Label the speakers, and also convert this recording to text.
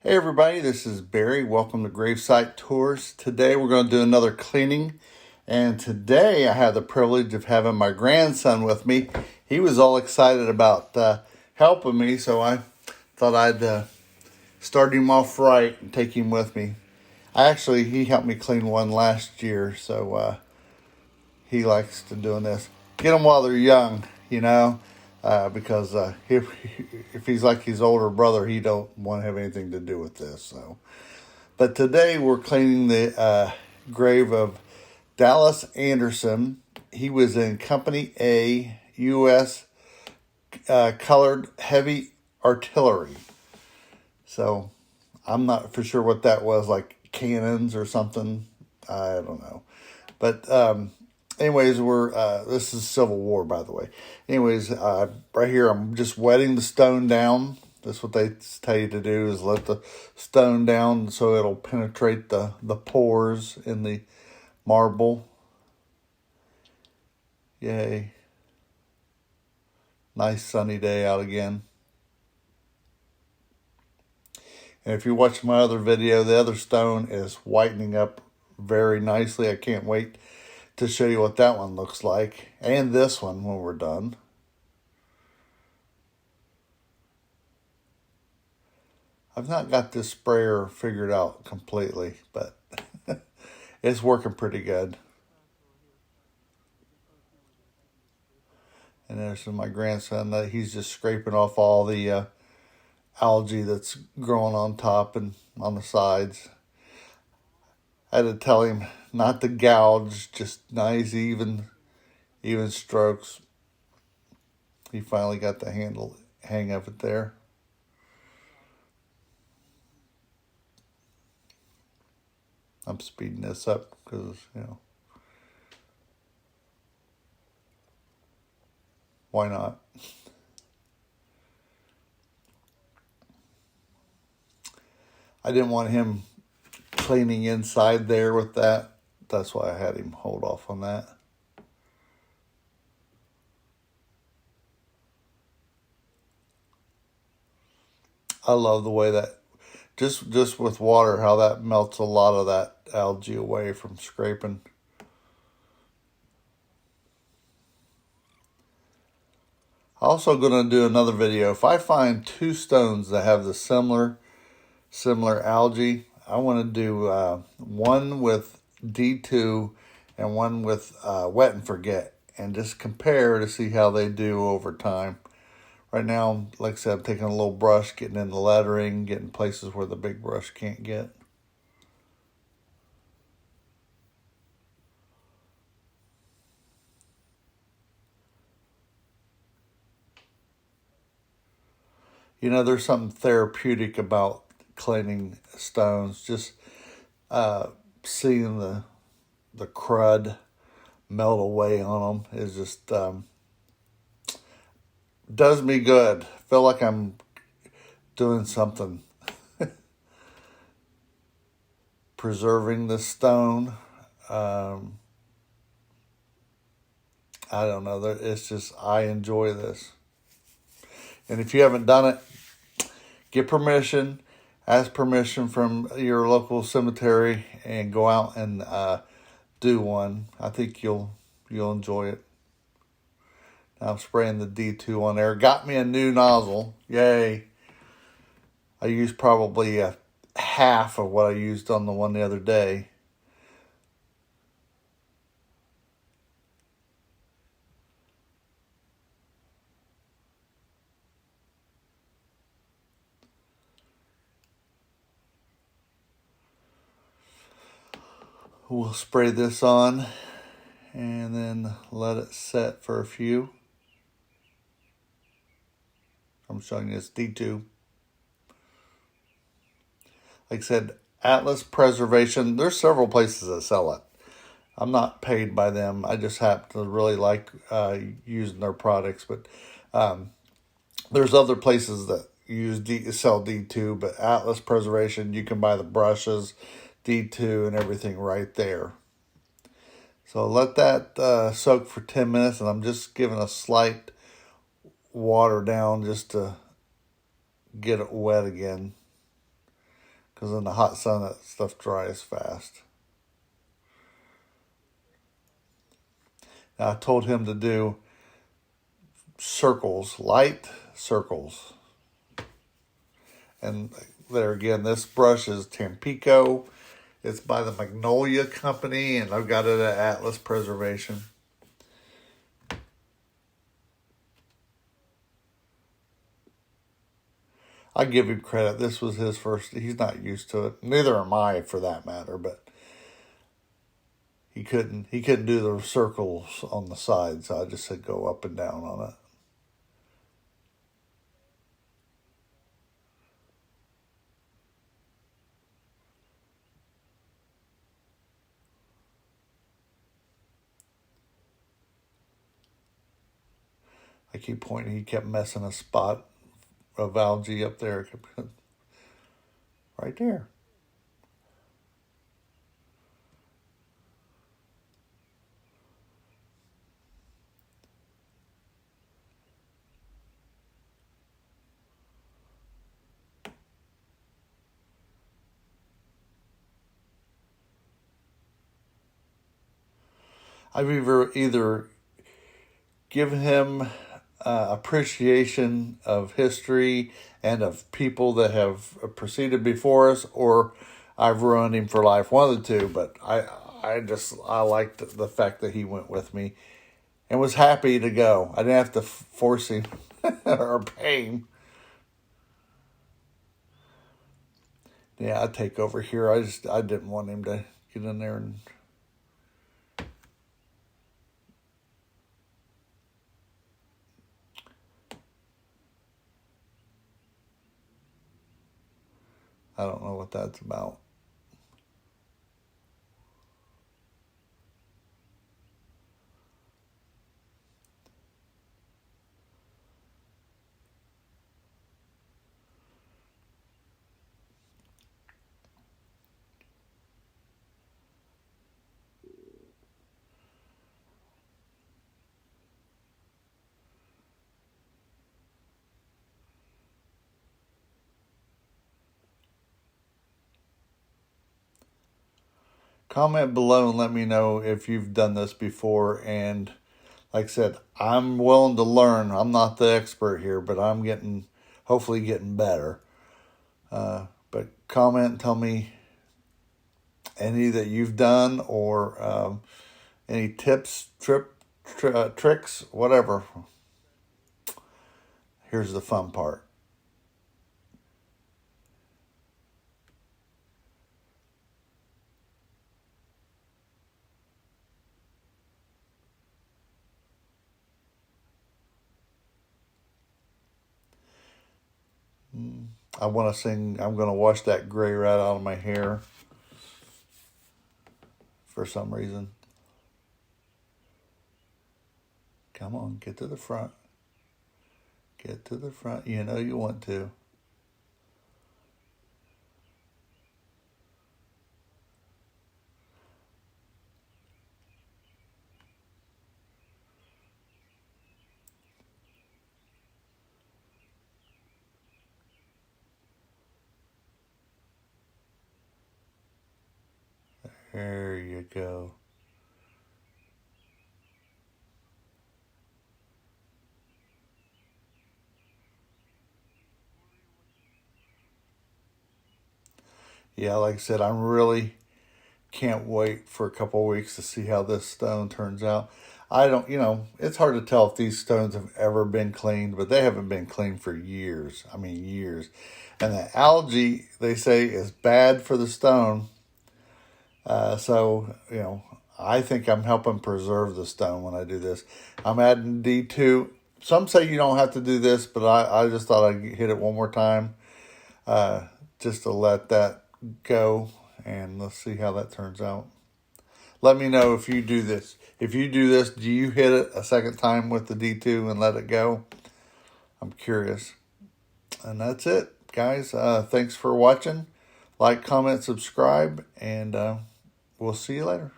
Speaker 1: Hey everybody, this is Barry. Welcome to Gravesite Tours. Today we're going to do another cleaning, and today I have the privilege of having my grandson with me. He was all excited about helping me, so I thought I'd start him off right and take him with me. He helped me clean one last year, so he likes to doing this. Get them while they're young, because if he's like his older brother, he don't want to have anything to do with this. So, but today we're cleaning the grave of Dallas Anderson. He was in Company A, U.S. Colored Heavy Artillery. So I'm not for sure what that was, like cannons or something. I don't know, but anyways, this is Civil War, by the way. Anyways, right here, I'm just wetting the stone down. That's what they tell you to do, is let the stone down so it'll penetrate the pores in the marble. Yay. Nice sunny day out again. And if you watch my other video, the other stone is whitening up very nicely. I can't wait to show you what that one looks like, and this one when we're done. I've not got this sprayer figured out completely, but it's working pretty good. And there's my grandson that he's just scraping off all the algae that's growing on top and on the sides. I had to tell him not to gouge, just nice, even strokes. He finally got the hang of it there. I'm speeding this up because, why not? I didn't want him cleaning inside there with that. That's why I had him hold off on that. I love the way that just with water, how that melts a lot of that algae away from scraping. Also going to do another video. If I find two stones that have the similar algae, I want to do one with D2 and one with wet and forget, and just compare to see how they do over time. Right now, like I said, I'm taking a little brush, getting in the lettering, getting places where the big brush can't get. There's something therapeutic about cleaning stones. Just seeing the crud melt away on them is just does me good. Feel like I'm doing something. Preserving the stone. I don't know. It's just, I enjoy this. And if you haven't done it, get permission. Ask permission from your local cemetery and go out and do one. I think you'll enjoy it. Now I'm spraying the D2 on there. Got me a new nozzle. Yay. I used probably half of what I used on the one the other day. We'll spray this on and then let it set for a few. I'm showing you this D2. Like I said, Atlas Preservation. There's several places that sell it. I'm not paid by them. I just happen to really like using their products. But there's other places that sell D2, but Atlas Preservation, you can buy the brushes, D2, and everything right there. So let that soak for 10 minutes, and I'm just giving a slight water down just to get it wet again. because in the hot sun that stuff dries fast. Now, I told him to do circles, light circles. And there again, this brush is Tampico. It's by the Magnolia Company, and I've got it at Atlas Preservation. I give him credit. This was his first. He's not used to it. Neither am I, for that matter. But he couldn't do the circles on the sides. So I just said go up and down on it. I keep pointing. He kept messing a spot of algae up there. Right there. I've either given him appreciation of history and of people that have proceeded before us, or I've ruined him for life. One of the two. But I liked the fact that he went with me and was happy to go. I didn't have to force him or pay him. Yeah, I'd take over here. I didn't want him to get in there and. I don't know what that's about. Comment below and let me know if you've done this before. And like I said, I'm willing to learn. I'm not the expert here, but I'm hopefully getting better. But comment and tell me any that you've done, or any tips, tricks, whatever. Here's the fun part. I want to sing. I'm going to wash that gray right out of my hair for some reason. Come on, get to the front. Get to the front. You know you want to. There you go. Yeah, like I said, I really can't wait for a couple of weeks to see how this stone turns out. I don't, it's hard to tell if these stones have ever been cleaned, but they haven't been cleaned for years. I mean, years. And the algae, they say, is bad for the stone. So, I think I'm helping preserve the stone when I do this. I'm adding D2. Some say you don't have to do this, but I just thought I'd hit it one more time just to let that go, and let's see how that turns out. Let me know if you do this. If you do this, do you hit it a second time with the D2 and let it go? I'm curious. And that's it, guys. Thanks for watching. Like, comment, subscribe, and we'll see you later.